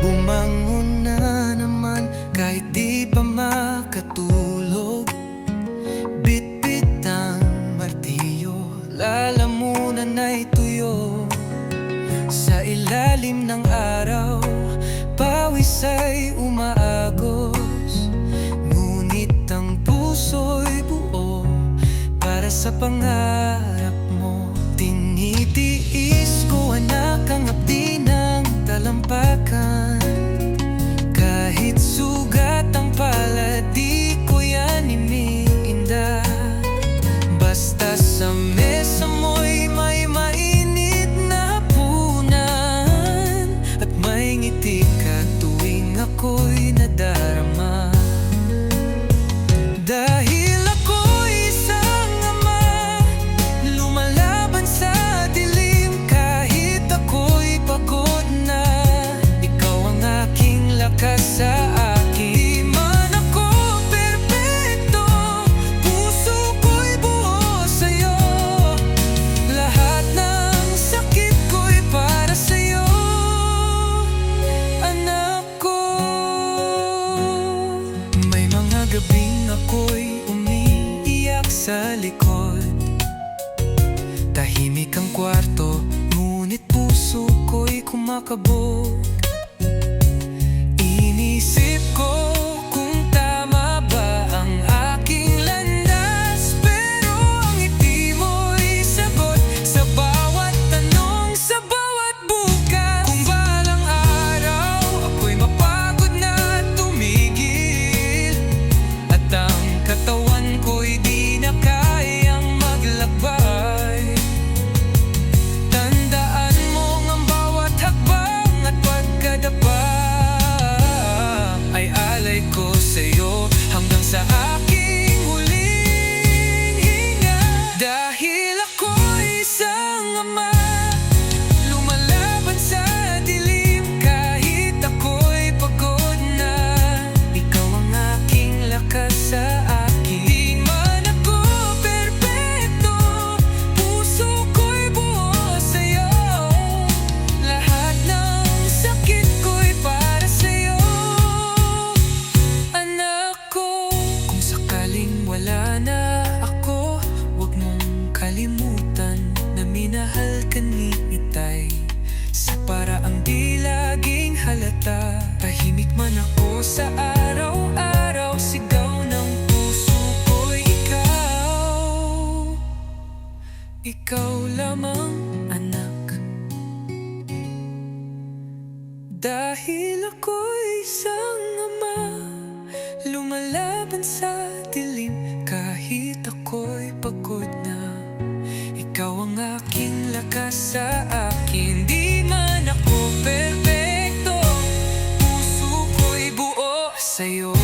Bumangon na naman kahit di pa makatulog. Bitbit ang martilyo, lalamunan ay tuyo. Sa ilalim ng araw, pawis ay umaagos. Ngunit ang puso'y buo para sa pangarap mo. Tinitiis ko, anak, ang abdi ng talampakan. Kahit sugat ang palad, di ko yan iniinda. Basta sa mesa mo'y may mainit na hapunan, at may ngiti ka tuwing ako'y nadarama. Dahil ako'y isang ama, lumalaban sa dilim kahit ako'y pagod na. Ikaw ang aking lakas sa akin. Di man ako perpekto, puso ko'y buo sa'yo. Lahat ng sakit ko'y para sa'yo, anak ko. May mga gabing ako'y umiiyak sa likod. Tahimik ang kwarto, ngunit puso ko'y kumakabog. Inisip ko kung tama ba ang aking landas, pero ang ngiti mo'y sagot sa bawat tanong, sa bawat bukas. Kung balang araw ako'y mapagod na tumigil, at ang katawan ko'y di na kayang maglakbay, tandaan mong ang bawat hakbang at pagkadapa ay alay ko sa'yo hanggang sa aking huling hinga. Dahil ako'y isang ama, lumalaban sa dilim kahit ako'y pagod na. Ikaw ang aking lakas sa akin. Di man ako perpekto, puso ko'y buo sa'yo. Lahat ng sakit ko'y para sa'yo, anak ko. Kung sakaling wala na ako, huwag mong kalimutan na minahal ka ni Itay sa paraang di laging halata. Tahimik man ako sa araw-araw, sigaw ng puso ko'y ikaw. Ikaw lamang, anak. Dahil ako'y isang ama, lumalaban sa dilim kahit ako'y pagod na. Ikaw ang aking lakas sa akin. Di man ako perpekto, puso ko'y buo sa'yo.